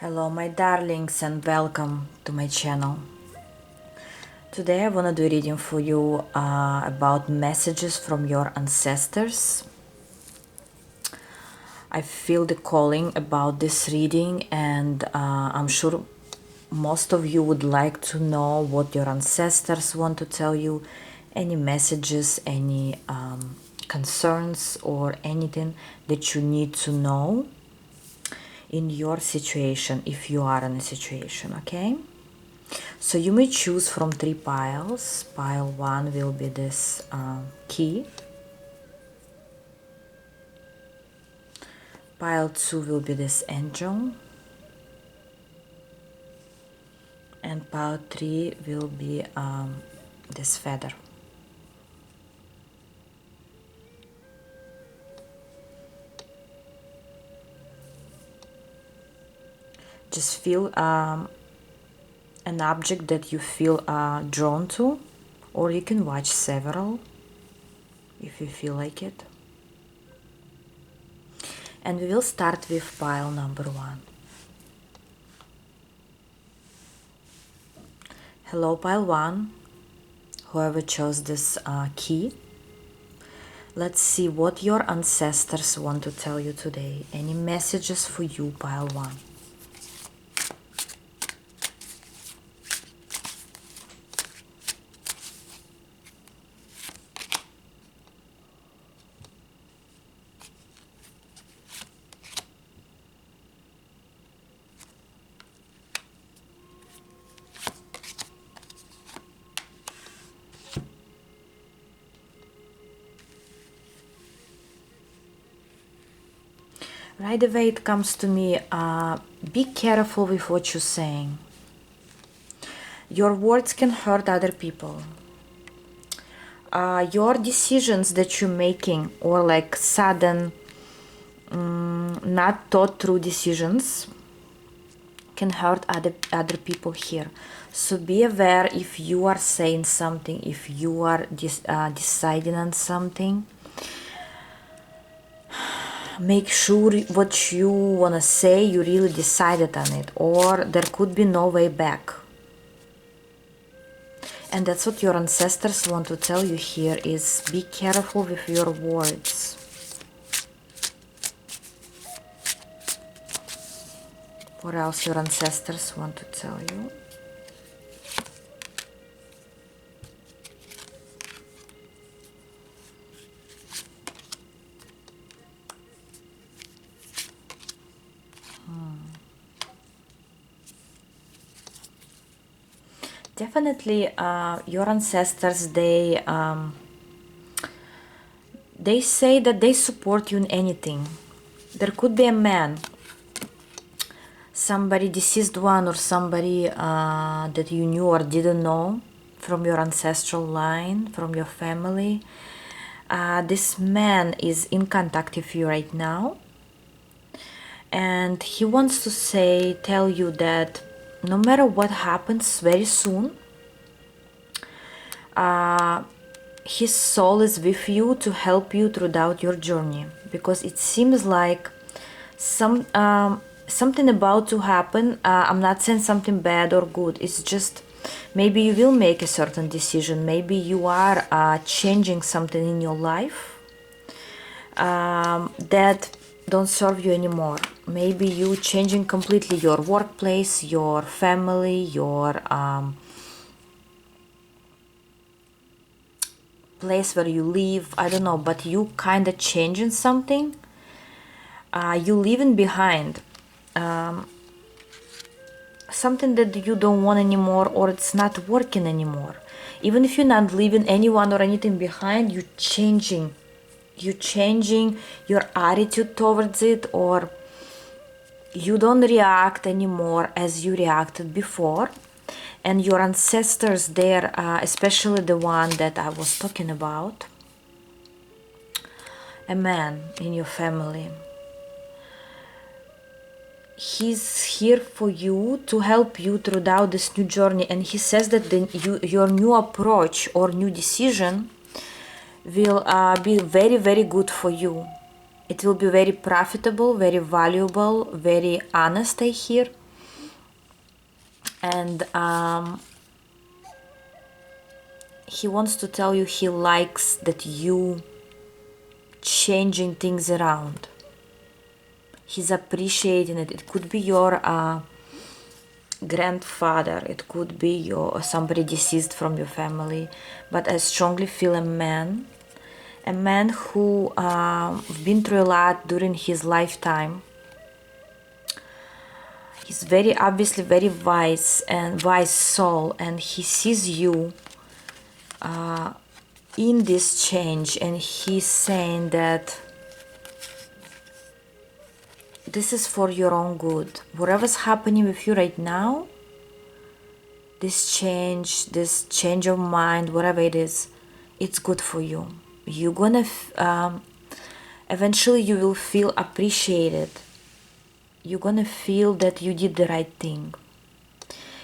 Hello my darlings and welcome to my channel. Today I want to do a reading for you about messages from your ancestors. I feel the calling about this reading and I'm sure most of you would like to know what your ancestors want to tell you, any messages, any concerns or anything that you need to know in your situation if you are in a situation, okay? So you may choose from 3 piles. Pile 1 will be this key. Pile 2 will be this angel. And pile 3 will be this feather. Just feel an object that you feel drawn to, or you can watch several if you feel like it. And we will start with pile number 1. Hello pile 1, whoever chose this key. Let's see what your ancestors want to tell you today. Any messages for you, pile 1? Right away it comes to me, be careful with what you're saying. Your words can hurt other people. Your decisions that you're making, or like sudden, not thought through decisions, can hurt other people here. So be aware if you are saying something, if you are deciding on something. Make sure what you want to say, you really decided on it, or there could be no way back. And that's what your ancestors want to tell you here, is be careful with your words. What else your ancestors want to tell you? Definitely, your ancestors, they say that they support you in anything. There could be a man, somebody deceased one, or somebody that you knew or didn't know from your ancestral line, from your family. This man is in contact with you right now, and he wants to tell you that no matter what happens very soon, his soul is with you to help you throughout your journey, because it seems like something about to happen. I'm not saying something bad or good, it's just maybe you will make a certain decision, maybe you are changing something in your life that don't serve you anymore. Maybe you changing completely your workplace, your family, your place where you live, I don't know, but you kind of changing something. You leaving behind something that you don't want anymore, or it's not working anymore. Even if you're not leaving anyone or anything behind, you're changing your attitude towards it, or you don't react anymore as you reacted before. And your ancestors there, especially the one that I was talking about, a man in your family, he's here for you to help you throughout this new journey. And he says that your new approach or new decision will be very, very good for you. It will be very profitable, very valuable, very honest, I hear. And he wants to tell you he likes that you changing things around. He's appreciating it. It could be your grandfather, it could be your somebody deceased from your family, but I strongly feel a man who been through a lot during his lifetime. He's very obviously very wise and wise soul, and he sees you in this change, and he's saying that this is for your own good. Whatever's happening with you right now, this change of mind, whatever it is, it's good for you. You're gonna eventually you will feel appreciated. You're gonna feel that you did the right thing,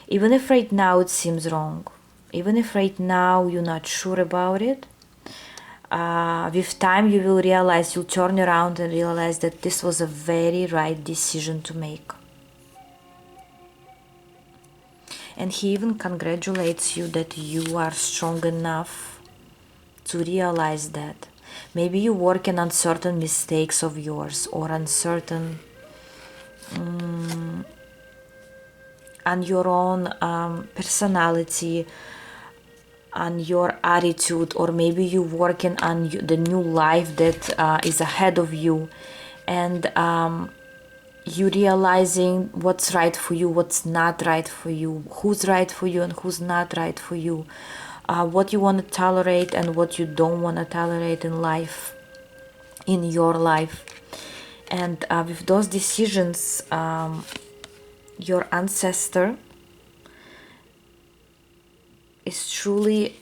even if right now it seems wrong, even if right now you're not sure about it. With time you will realize, you'll turn around and realize that this was a very right decision to make. And he even congratulates you that you are strong enough to realize that. Maybe you're working on certain mistakes of yours, or on certain on your own personality, on your attitude, or maybe you're working on the new life that is ahead of you, and you realizing what's right for you, what's not right for you, who's right for you and who's not right for you, what you want to tolerate and what you don't want to tolerate in life, in your life. And with those decisions, your ancestor is truly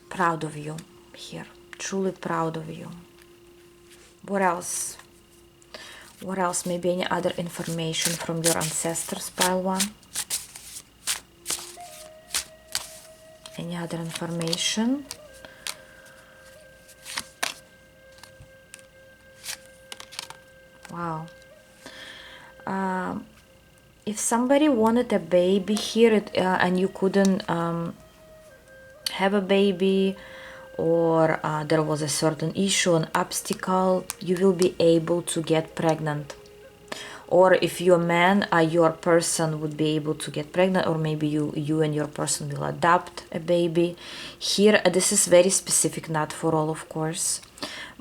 proud of you here, truly proud of you. What else? What else? Maybe any other information from your ancestors, pile one? Any other information? Wow. If somebody wanted a baby here and you couldn't have a baby, or there was a certain issue, an obstacle, you will be able to get pregnant. Or if you're a man, your person would be able to get pregnant, or maybe you and your person will adopt a baby. Here, this is very specific, not for all, of course,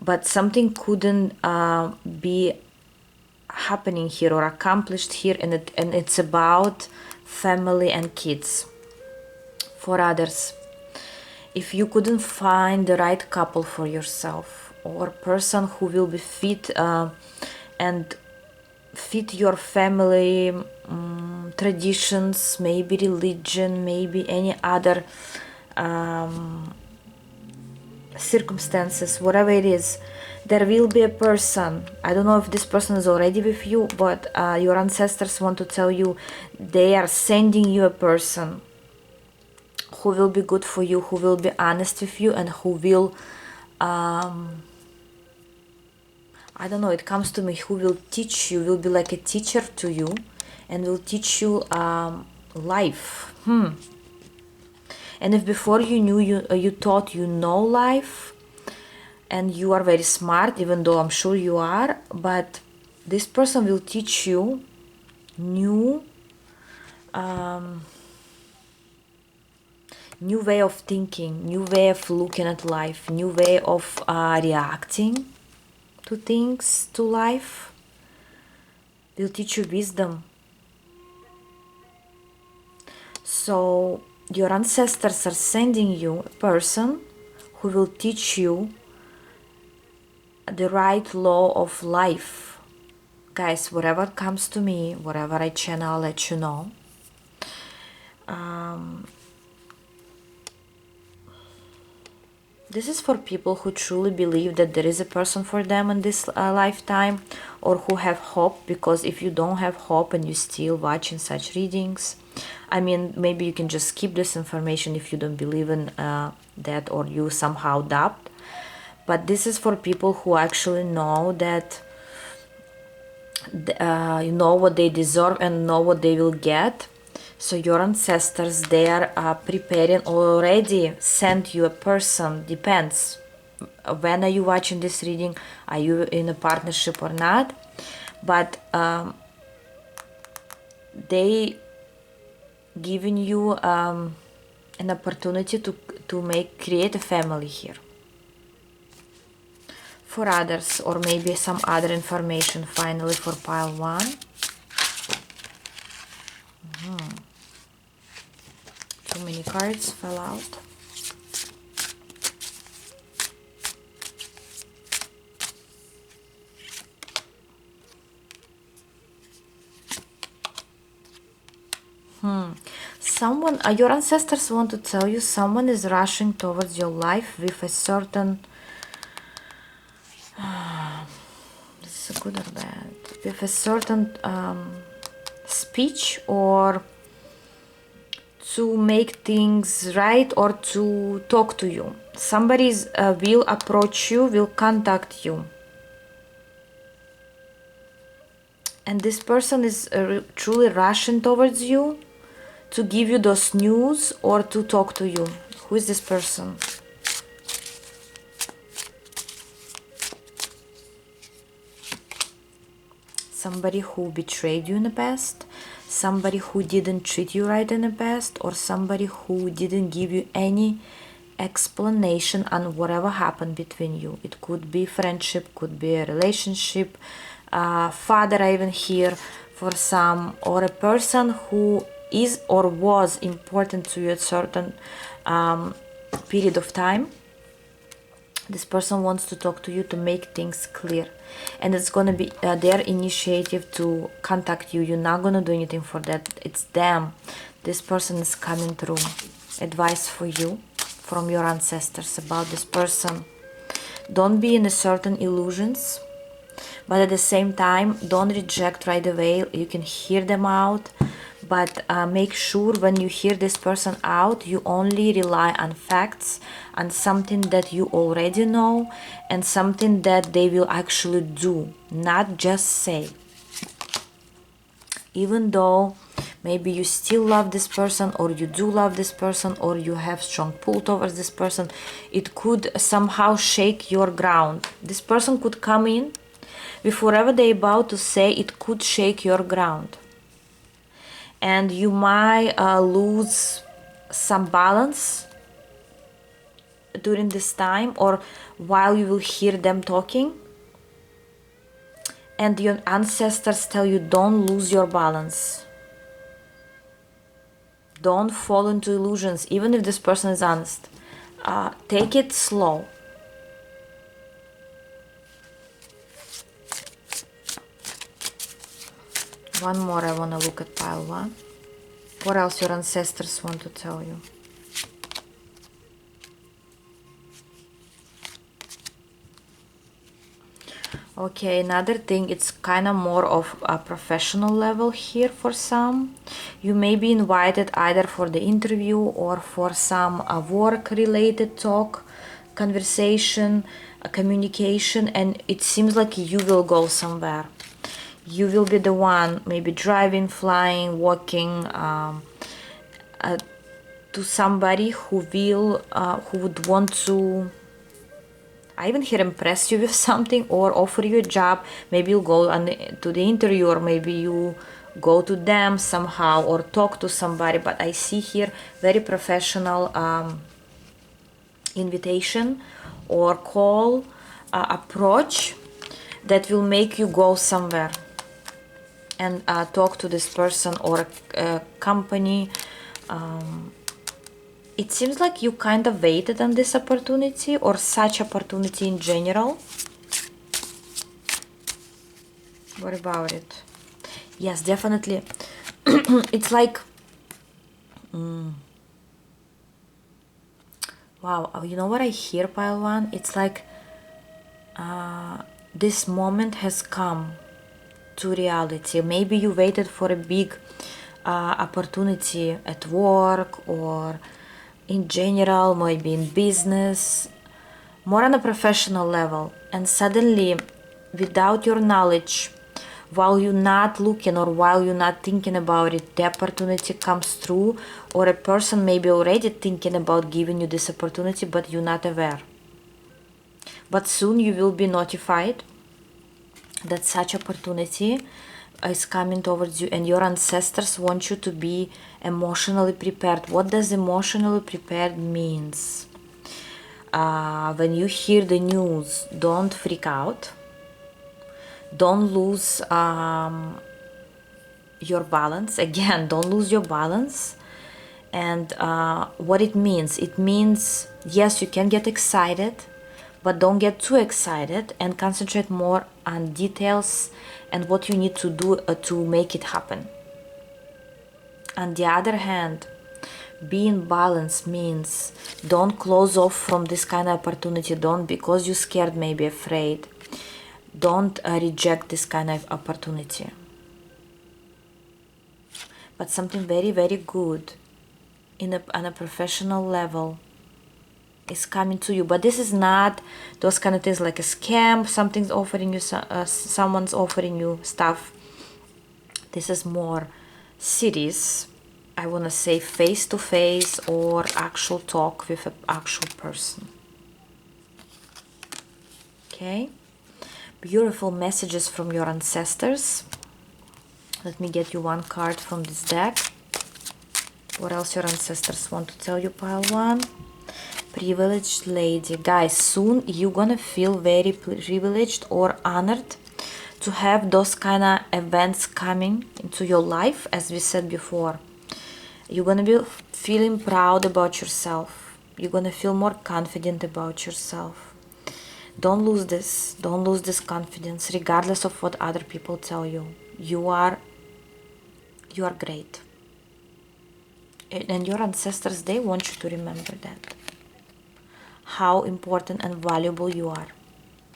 but something couldn't be happening here or accomplished here, and it's about family and kids. For others, if you couldn't find the right couple for yourself, or person who will be fit and fit your family traditions, maybe religion, maybe any other circumstances, whatever it is, there will be a person. I don't know if this person is already with you, but your ancestors want to tell you they are sending you a person who will be good for you, who will be honest with you, and who will I don't know, it comes to me, who will teach you, will be like a teacher to you, and will teach you life. And if before you knew, you thought you know life, and you are very smart, even though I'm sure you are, but this person will teach you new new way of thinking, new way of looking at life, new way of reacting to things, to life. Will teach you wisdom. So your ancestors are sending you a person who will teach you the right law of life. Guys, whatever comes to me, whatever I channel, I'll let you know. This is for people who truly believe that there is a person for them in this lifetime, or who have hope, because if you don't have hope and you're still watching such readings, I mean, maybe you can just skip this information if you don't believe in that, or you somehow doubt. But this is for people who actually know that you know what they deserve and know what they will get. So your ancestors, they are preparing, already sent you a person. Depends. When are you watching this reading? Are you in a partnership or not? But they giving you an opportunity to create a family here. For others, or maybe some other information finally for pile 1. Too many cards fell out. Someone, your ancestors want to tell you someone is rushing towards your life with a certain, this is good or bad, with a certain speech, or to make things right, or to talk to you. Somebody will approach you, will contact you. And this person is truly rushing towards you to give you those news or to talk to you. Who is this person? Somebody who betrayed you in the past, somebody who didn't treat you right in the past, or somebody who didn't give you any explanation on whatever happened between you. It could be friendship, could be a relationship, father even here for some, or a person who is or was important to you at certain period of time. This person wants to talk to you to make things clear, and it's gonna be their initiative to contact you. You're not gonna do anything for that. It's them. This person is coming through. Advice for you from your ancestors about this person. Don't be in a certain illusions, but at the same time, don't reject right away. You can hear them out, but make sure when you hear this person out, you only rely on facts, on something that you already know, and something that they will actually do, not just say. Even though maybe you still love this person, or you do love this person, or you have strong pull towards this person, it could somehow shake your ground. This person could come in with whatever they're about to say. It could shake your ground, and you might lose some balance during this time, or while you will hear them talking. And your ancestors tell you, don't lose your balance, don't fall into illusions, even if this person is honest. Take it slow. One more, I want to look at pile 1. What else your ancestors want to tell you? Okay, another thing, it's kind of more of a professional level here for some. You may be invited either for the interview or for some work-related talk, conversation, communication, and it seems like you will go somewhere. You will be the one, maybe driving, flying, walking, to somebody who would want to, I even hear, impress you with something or offer you a job. Maybe you'll go to the interview, or maybe you go to them somehow or talk to somebody. But I see here very professional invitation or call, approach that will make you go somewhere and talk to this person or a company. It seems like you kind of waited on this opportunity, or such opportunity in general. What about it? Yes, definitely. It's like, wow, you know what I hear, pile 1? It's like this moment has come to reality. Maybe you waited for a big opportunity at work, or in general, maybe in business, more on a professional level, and suddenly, without your knowledge, while you're not looking or while you're not thinking about it, the opportunity comes through, or a person may be already thinking about giving you this opportunity, but you're not aware. But soon you will be notified that such opportunity is coming towards you, and your ancestors want you to be emotionally prepared. What does emotionally prepared means? When you hear the news, don't freak out. Don't lose your balance. Again, don't lose your balance. And what it means, yes, you can get excited, but don't get too excited, and concentrate more on details and what you need to do to make it happen. On the other hand, being balanced means don't close off from this kind of opportunity. Don't, because you're scared, maybe afraid, don't reject this kind of opportunity. But something very, very good on a professional level is coming to you. But this is not those kind of things like a scam, something's offering you, someone's offering you stuff. This is more serious, I want to say, face-to-face or actual talk with an actual person. Okay, beautiful messages from your ancestors. Let me get you one card from this deck. What else your ancestors want to tell you, pile one? Privileged lady. Guys, soon you're gonna feel very privileged or honored to have those kind of events coming into your life. As we said before, you're gonna be feeling proud about yourself. You're gonna feel more confident about yourself. Don't lose this. Don't lose this confidence, regardless of what other people tell you. You are great. And your ancestors, they want you to remember that. How important and valuable you are.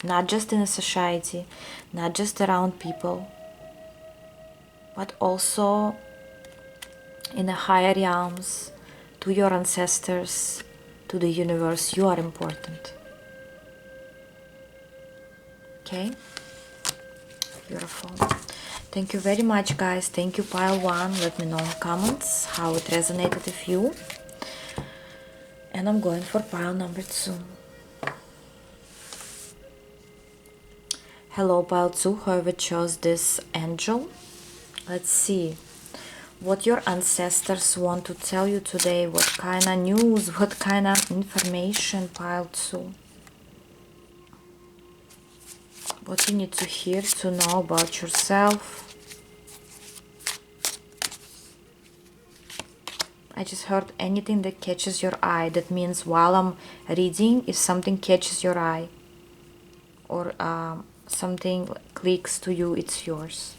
Not just in a society, not just around people, but also in the higher realms, to your ancestors, to the universe. You are important. Okay? Beautiful. Thank you very much, guys. Thank you, pile one. Let me know in comments how it resonated with you. And I'm going for pile number 2. Hello, pile 2, whoever chose this angel. Let's see what your ancestors want to tell you today. What kind of news, what kind of information, pile 2. What you need to hear to know about yourself. I just heard anything that catches your eye. That means while I'm reading, if something catches your eye or something clicks to you, it's yours.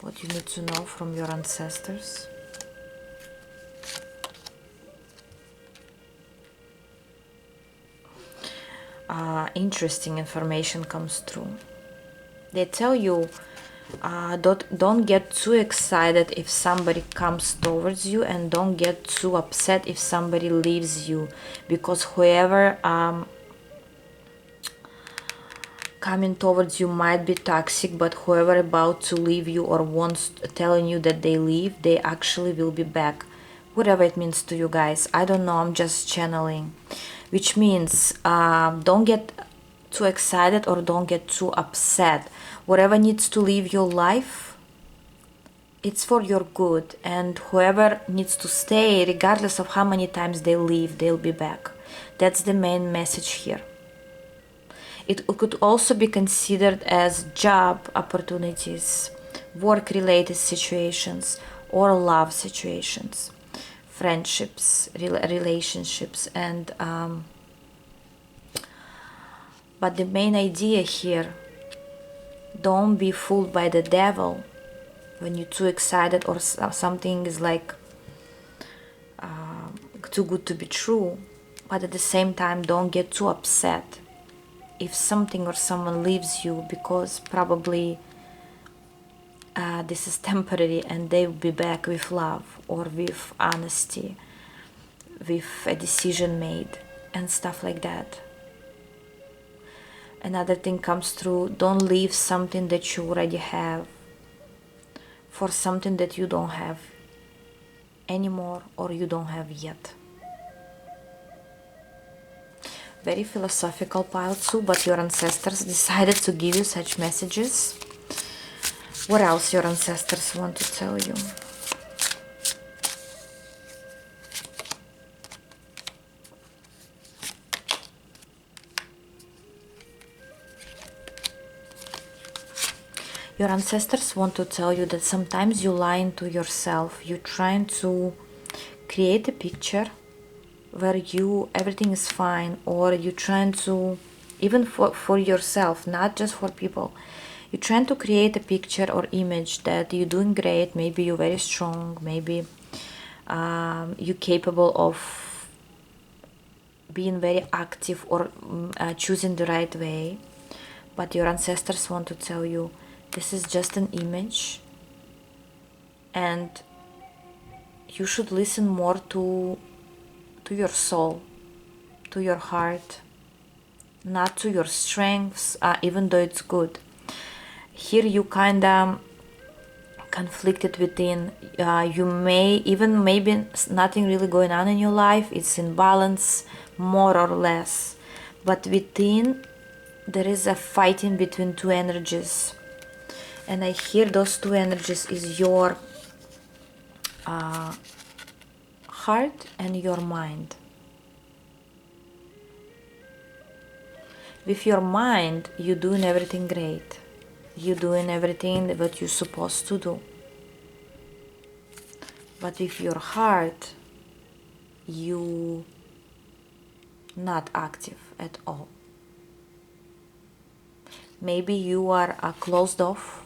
What you need to know from your ancestors. Interesting information comes through. They tell you, don't get too excited if somebody comes towards you, and don't get too upset if somebody leaves you, because whoever coming towards you might be toxic, but whoever about to leave you or wants telling you that they leave, they actually will be back. Whatever it means to you guys, I don't know, I'm just channeling, which means don't get too excited or don't get too upset. Whatever needs to leave your life, it's for your good, and whoever needs to stay, regardless of how many times they leave, they'll be back. That's the main message here. It could also be considered as job opportunities, work-related situations, or love situations, friendships, relationships, and but the main idea here, don't be fooled by the devil when you're too excited or something is like too good to be true. But at the same time, don't get too upset if something or someone leaves you, because probably this is temporary and they will be back with love or with honesty, with a decision made and stuff like that. Another thing comes through, don't leave something that you already have for something that you don't have anymore or you don't have yet. Very philosophical pile too, but your ancestors decided to give you such messages. What else your ancestors want to tell you? Your ancestors want to tell you that sometimes you lie to yourself. You're trying to create a picture where everything is fine, or you're trying to, even for yourself, not just for people, you're trying to create a picture or image that you're doing great, maybe you're very strong, maybe you're capable of being very active or choosing the right way. But your ancestors want to tell you this is just an image, and you should listen more to your soul, to your heart, not to your strengths, even though it's good. Here you kind of conflicted within. You may even, maybe nothing really going on in your life, it's in balance more or less, but within there is a fighting between two energies, and I hear those two energies is your heart and your mind. With your mind, you're doing everything great. You're doing everything that you're supposed to do. But with your heart, you not active at all. Maybe you are closed off.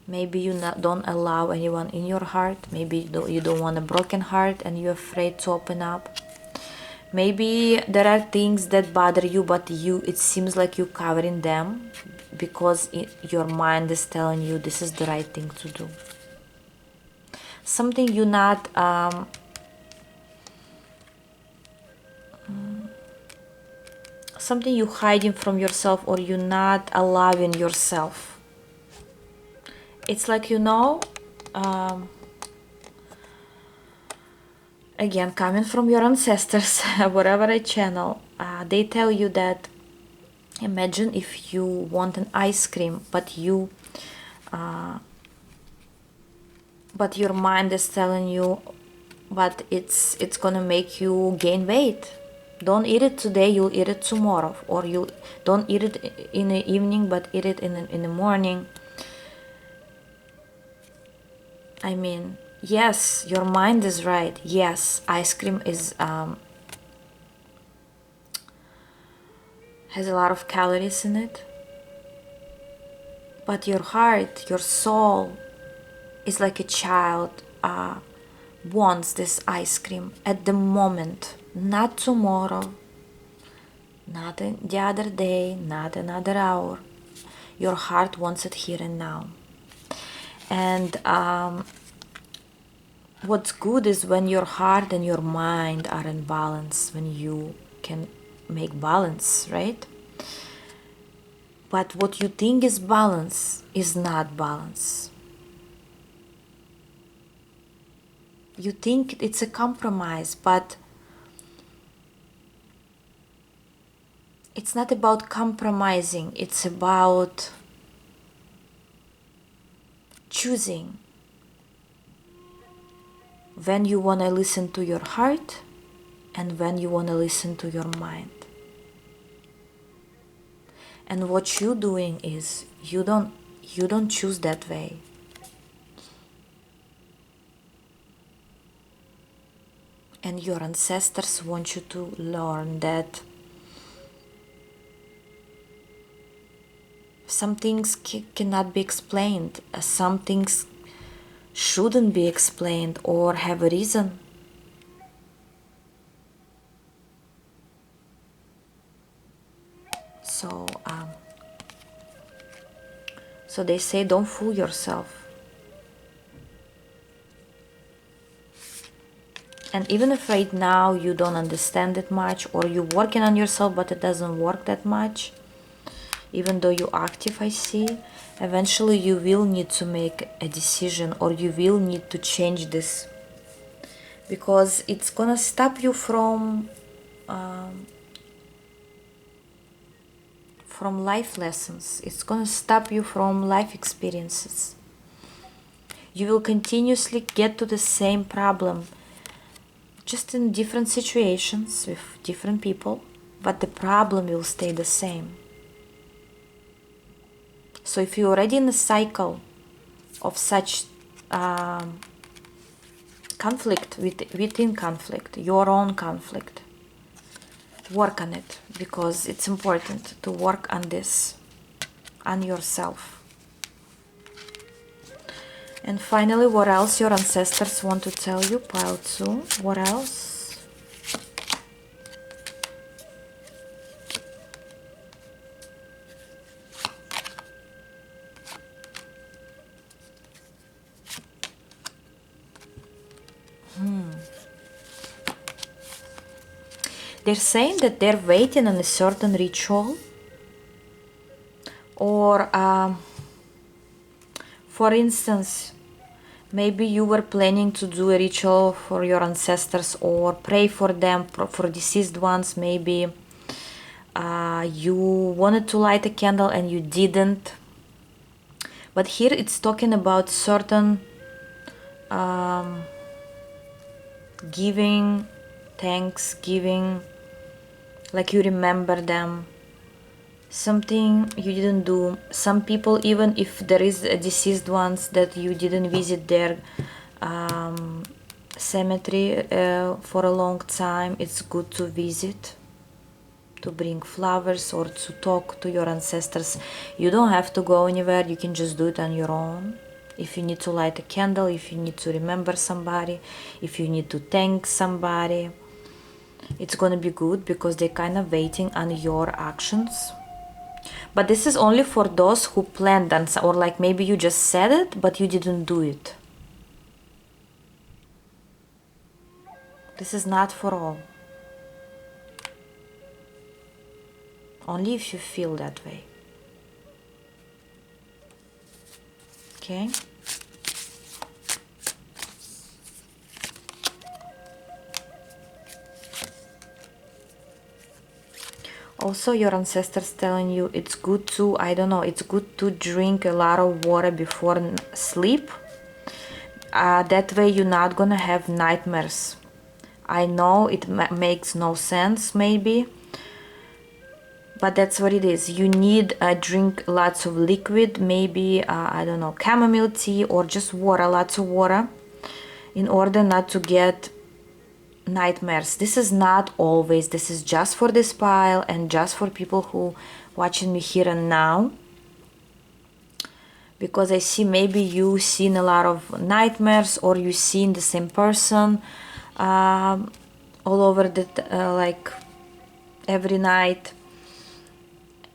Maybe you don't allow anyone in your heart. Maybe you don't want a broken heart and you're afraid to open up. Maybe there are things that bother you, but it seems like you're covering them because your mind is telling you this is the right thing to do. Something you're not something you're hiding from yourself, or you're not allowing yourself. It's like, again, coming from your ancestors, whatever I channel, they tell you that imagine if you want an ice cream, but but your mind is telling you, but it's gonna make you gain weight. Don't eat it today, you'll eat it tomorrow, or you don't eat it in the evening, but eat it in the morning. I mean, yes, your mind is right. Yes, ice cream is has a lot of calories in it, but your heart, your soul is like a child, wants this ice cream at the moment, not tomorrow, not the other day, not another hour. Your heart wants it here and now. And what's good is when your heart and your mind are in balance, when you can make balance, right? But what you think is balance is not balance. You think it's a compromise, but it's not about compromising, it's about choosing when you want to listen to your heart and when you want to listen to your mind. And what you're doing is you don't choose that way. And your ancestors want you to learn that some things cannot be explained, some things shouldn't be explained or have a reason. So they say, don't fool yourself. And even if right now you don't understand it much, or you're working on yourself but it doesn't work that much, even though you're active, I see. Eventually you will need to make a decision, or you will need to change this, because it's gonna stop you from life lessons. It's gonna stop you from life experiences. You will continuously get to the same problem, just in different situations with different people, but the problem will stay the same. So if you're already in a cycle of such conflict, within conflict, your own conflict, work on it, because it's important to work on this, on yourself. And finally, what else your ancestors want to tell you, pile 2? What else? They're saying that they're waiting on a certain ritual, or for instance, maybe you were planning to do a ritual for your ancestors or pray for them, for deceased ones. Maybe you wanted to light a candle and you didn't. But here it's talking about certain giving, thanksgiving, like you remember them, something you didn't do. Some people, even if there is a deceased ones that you didn't visit their cemetery for a long time, it's good to visit, to bring flowers or to talk to your ancestors. You don't have to go anywhere, you can just do it on your own. If you need to light a candle, if you need to remember somebody, if you need to thank somebody, it's gonna be good, because they're kind of waiting on your actions. But this is only for those who planned on, or like maybe you just said it but you didn't do it. This is not for all. Only if you feel that way. Okay? Also, your ancestors telling you it's good to, I don't know, it's good to drink a lot of water before sleep. That way you're not gonna have nightmares. I know it makes no sense maybe, but that's what it is. You need drink lots of liquid, maybe I don't know, chamomile tea or just water, lots of water, in order not to get nightmares. This is not always, this is just for this pile and just for people who watching me here and now, because I see maybe you seen a lot of nightmares, or you seen the same person all over the like every night,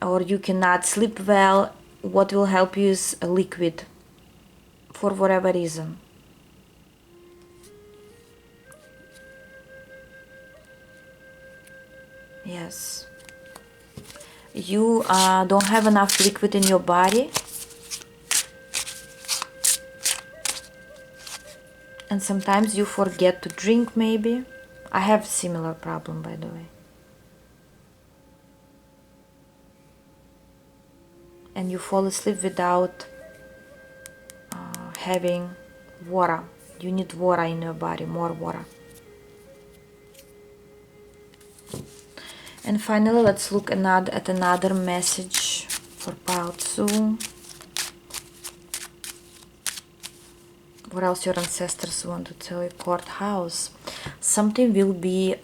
or you cannot sleep well. What will help you is a liquid, for whatever reason. Yes, you don't have enough liquid in your body, and sometimes you forget to drink. Maybe I have similar problem, by the way, and you fall asleep without having water. You need water in your body, more water. And finally, let's look at another message for pile 2. What else your ancestors want to tell you? Courthouse. Something will be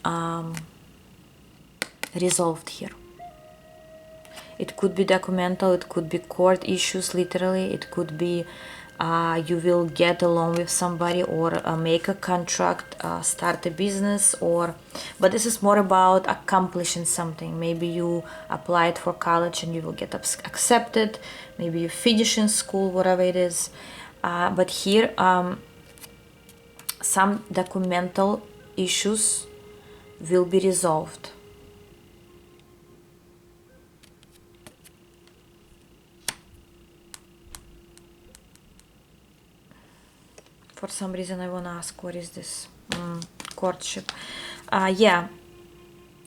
resolved here. It could be documental, it could be court issues, literally. It could be you will get along with somebody, or make a contract, start a business, but this is more about accomplishing something. Maybe you applied for college and you will get accepted. Maybe you finish in school, whatever it is. But here, some documental issues will be resolved. For some reason I want to ask, what is this? Courtship. Yeah,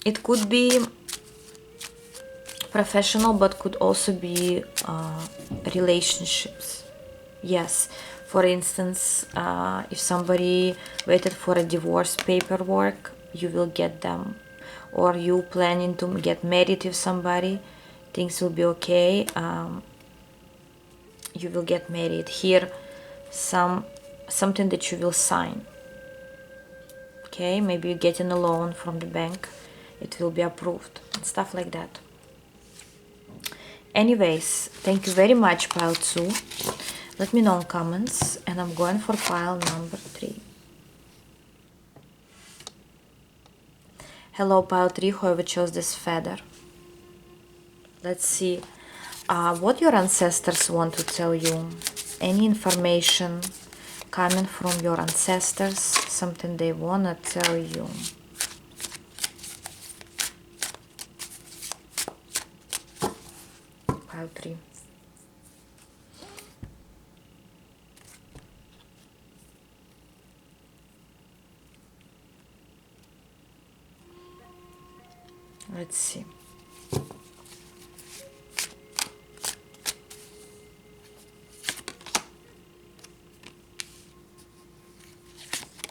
it could be professional, but could also be relationships. Yes, for instance, if somebody waited for a divorce paperwork, you will get them. Or you planning to get married with somebody, things will be okay. You will get married. Here, something that you will sign. Okay, maybe you're getting a loan from the bank, it will be approved and stuff like that. Anyways, thank you very much, pile 2. Let me know in comments, and I'm going for pile number 3. Hello, pile 3, whoever chose this feather. Let's see what your ancestors want to tell you. Any information coming from your ancestors, something they want to tell you. Pile 3. Let's see.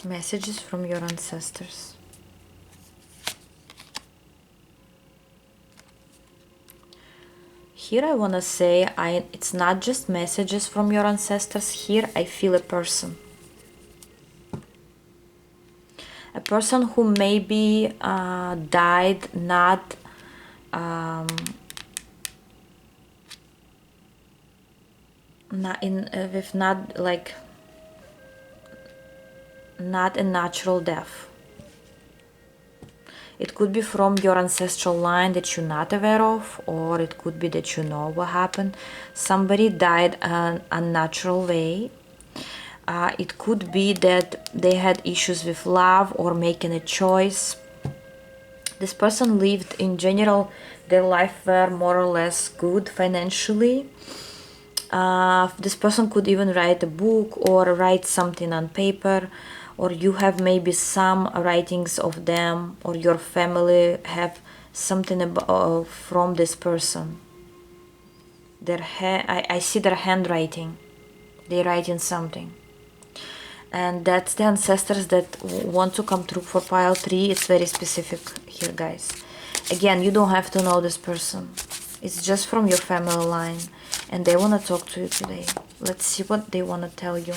Messages from your ancestors. Here I want to say, it's not just messages from your ancestors. Here I feel a person. A person who maybe died not not a natural death. It could be from your ancestral line that you're not aware of, or it could be that you know what happened. Somebody died an unnatural way. It could be that they had issues with love or making a choice. This person lived, in general, their life were more or less good financially. This person could even write a book or write something on paper, or you have maybe some writings of them, or your family have something about, from this person. I see their handwriting. They're writing something. And that's the ancestors that want to come through for pile 3. It's very specific here, guys. Again, you don't have to know this person. It's just from your family line. And they want to talk to you today. Let's see what they want to tell you.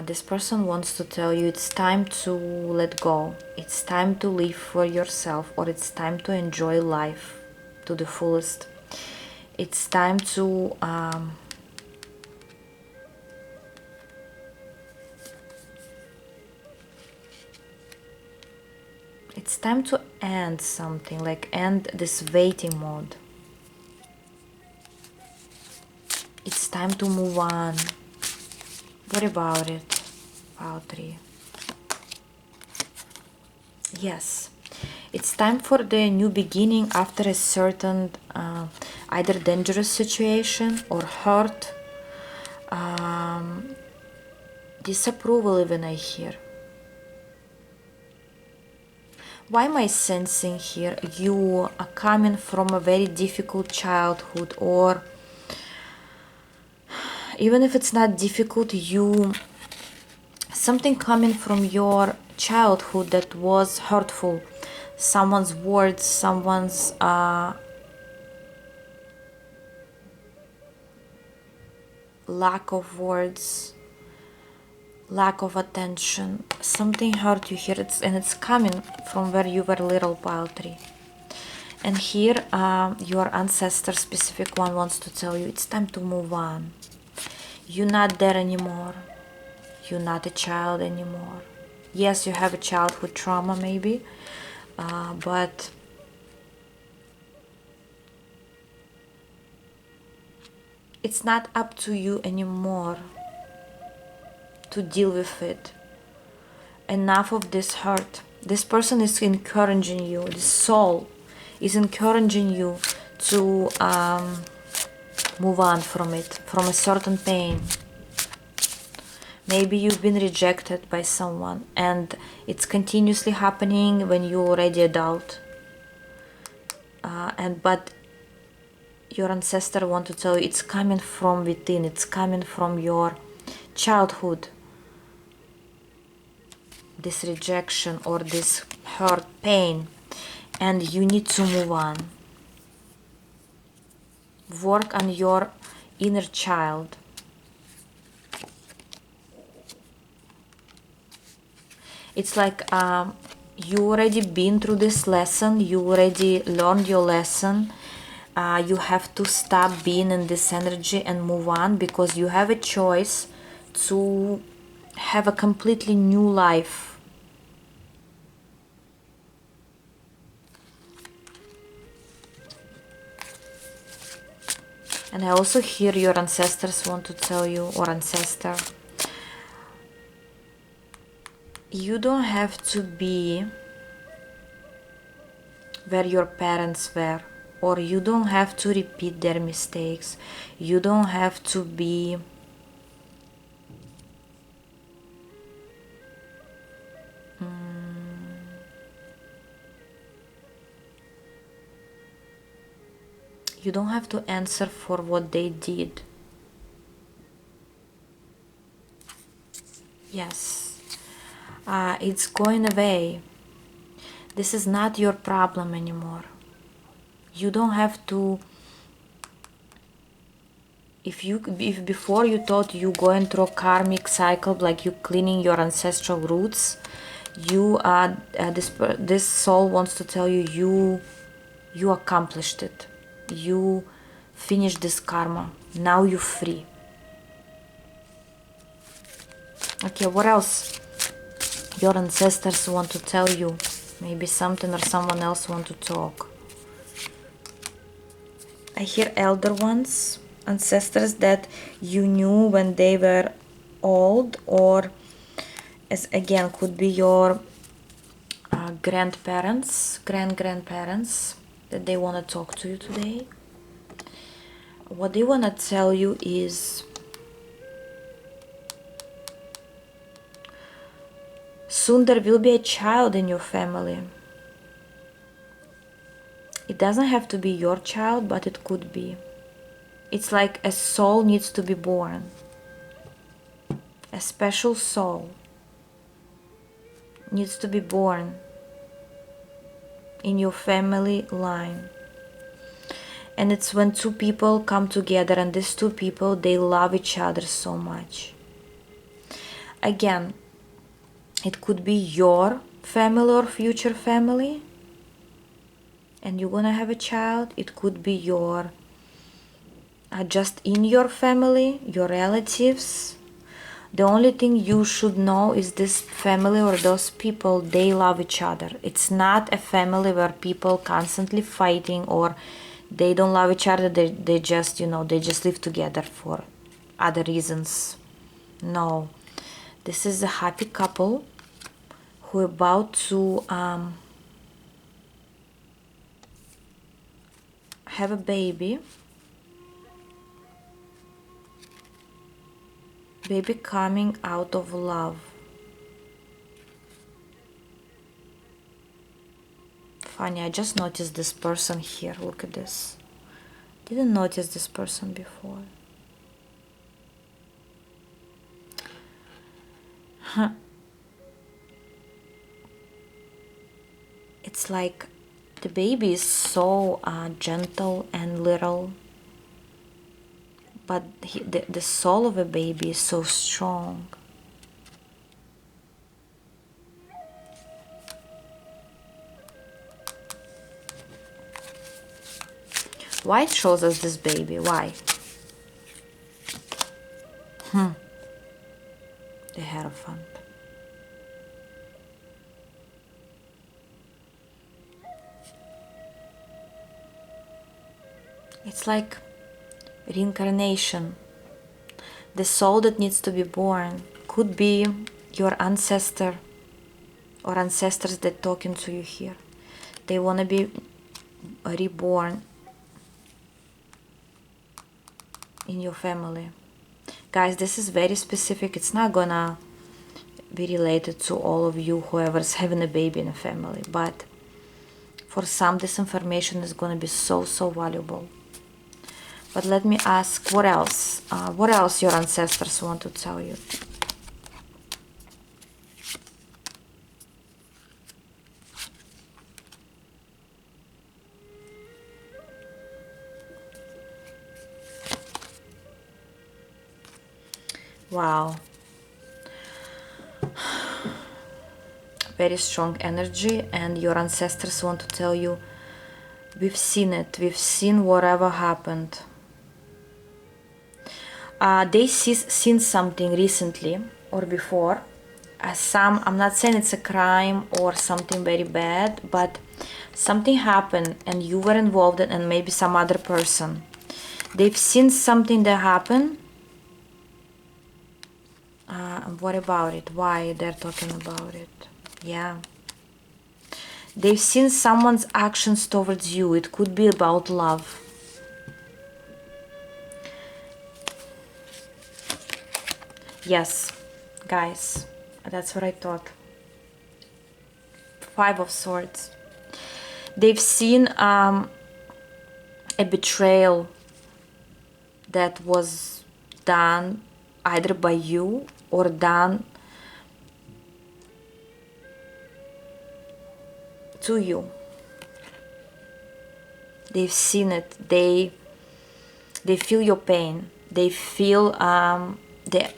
This person wants to tell you it's time to let go. It's time to live for yourself, or it's time to enjoy life to the fullest. It's time to it's time to end something, like end this waiting mode. It's time to move on. What about it? Pile 3. Yes, it's time for the new beginning after a certain either dangerous situation or hurt, disapproval even I hear. Why am I sensing here you are coming from a very difficult childhood, or even if it's not difficult, something coming from your childhood that was hurtful, someone's words, someone's lack of words, lack of attention, something hurt you here, and it's coming from where you were little, pile 3. And here your ancestor, specific one, wants to tell you it's time to move on. You're not there anymore. You're not a child anymore. Yes, you have a childhood trauma maybe, but it's not up to you anymore to deal with it. Enough of this hurt. This person is encouraging you. This soul is encouraging you to move on from it, from a certain pain. Maybe you've been rejected by someone and it's continuously happening when you're already adult. But your ancestor want to tell you it's coming from within, it's coming from your childhood. This rejection or this hurt, pain, and you need to move on. Work on your inner child. It's like you already been through this lesson, you already learned your lesson. You have to stop being in this energy and move on, because you have a choice to have a completely new life. And I also hear your ancestors want to tell you, or ancestor, you don't have to be where your parents were, or you don't have to repeat their mistakes. You don't have to be you don't have to answer for what they did. Yes, it's going away. This is not your problem anymore. You don't have to. If before you thought you going through a karmic cycle, like you cleaning your ancestral roots, you this soul wants to tell you you accomplished it. You finished this karma. Now you're free. Okay, what else your ancestors want to tell you? Maybe something or someone else want to talk. I hear elder ones, ancestors that you knew when they were old, or as again could be your grandparents, grandparents, that they want to talk to you today. What they want to tell you is soon there will be a child in your family. It doesn't have to be your child, but it could be. It's like a soul needs to be born. A special soul needs to be born in your family line. And it's when two people come together, and these two people, they love each other so much. Again, it could be your family or future family, and you're gonna have a child. It could be your just in your family, your relatives. The only thing you should know is this family or those people, they love each other. It's not a family where people constantly fighting, or they don't love each other. They just, they just live together for other reasons. No, this is a happy couple who are about to have a baby. Baby coming out of love. Funny, I just noticed this person here. Look at this. Didn't notice this person before. Huh. It's like the baby is so gentle and little, but the soul of a baby is so strong. Why it shows us this baby? Why? The Hierophant. It's like reincarnation. The soul that needs to be born could be your ancestor or ancestors that talking to you here. They want to be reborn in your family. Guys, this is very specific. It's not gonna be related to all of you, whoever's having a baby in a family, but for some, this information is gonna be so valuable. But let me ask, what else? What else your ancestors want to tell you? Wow. Very strong energy, and your ancestors want to tell you, we've seen it. We've seen whatever happened. They seen something recently or before. I'm not saying it's a crime or something very bad, but something happened and you were involved in, and maybe some other person. They've seen something that happened. What about it? Why they're talking about it? Yeah. They've seen someone's actions towards you. It could be about love. Yes, guys, that's what I thought. 5 of Swords. They've seen a betrayal that was done either by you or done to you. They've seen it. They feel your pain. They feel the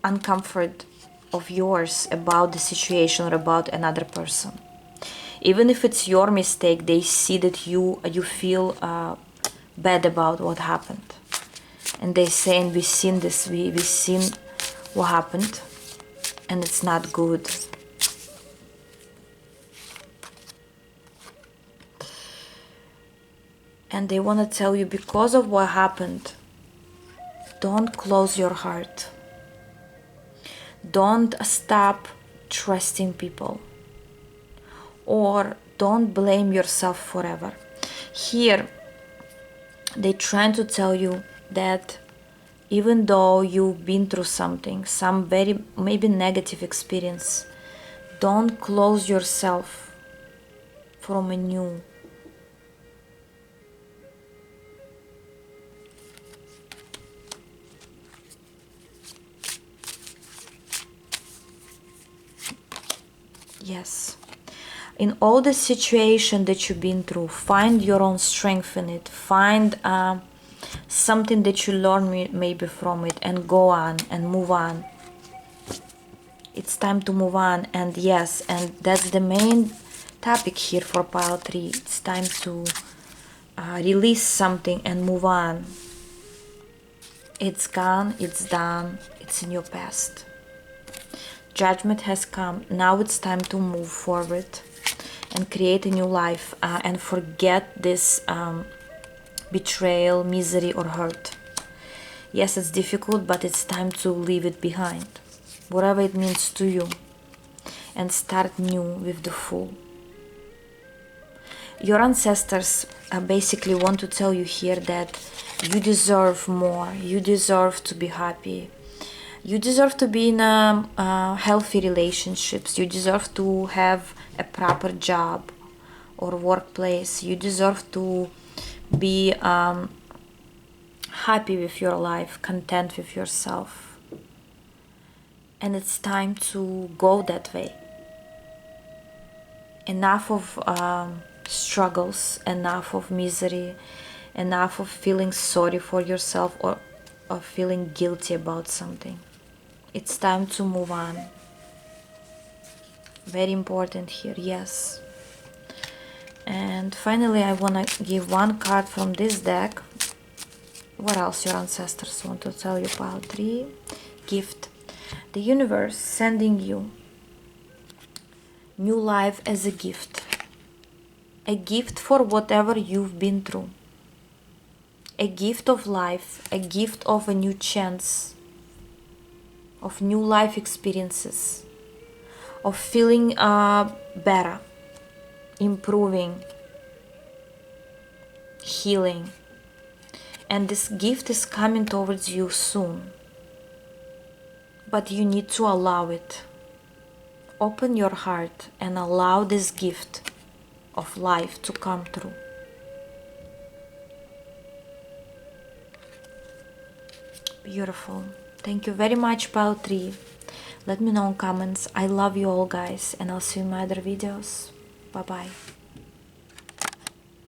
uncomfort of yours about the situation or about another person. Even if it's your mistake, they see that you feel bad about what happened, and they saying, we've seen this, we've seen what happened, and it's not good. And they want to tell you, because of what happened, don't close your heart. Don't stop trusting people, or don't blame yourself forever. Here, they're trying to tell you that even though you've been through something, some very maybe negative experience, don't close yourself from a new. Yes. In all the situation that you've been through, find your own strength in it. Find something that you learn maybe from it, and go on and move on. It's time to move on. And yes, and that's the main topic here for pile 3. It's time to release something and move on. It's gone, it's done, it's in your past. Judgment has come. Now it's time to move forward and create a new life, and forget this betrayal, misery, or hurt. Yes, it's difficult, but it's time to leave it behind, whatever it means to you, and start new with the Fool. Your ancestors basically want to tell you here that you deserve more. You deserve to be happy. You deserve to be in healthy relationships. You deserve to have a proper job or workplace. You deserve to be happy with your life, content with yourself. And it's time to go that way. Enough of struggles, enough of misery, enough of feeling sorry for yourself or feeling guilty about something. It's time to move on. Very important here, yes. And finally, I want to give one card from this deck. What else your ancestors want to tell you? Pile 3. Gift. The universe sending you new life as a gift. A gift for whatever you've been through. A gift of life. A gift of a new chance. Of new life experiences, of feeling better, improving, healing. And this gift is coming towards you soon. But you need to allow it. Open your heart and allow this gift of life to come through. Beautiful. Thank you very much, Pile 3. Let me know in comments. I love you all, guys, and I'll see you in my other videos. Bye bye.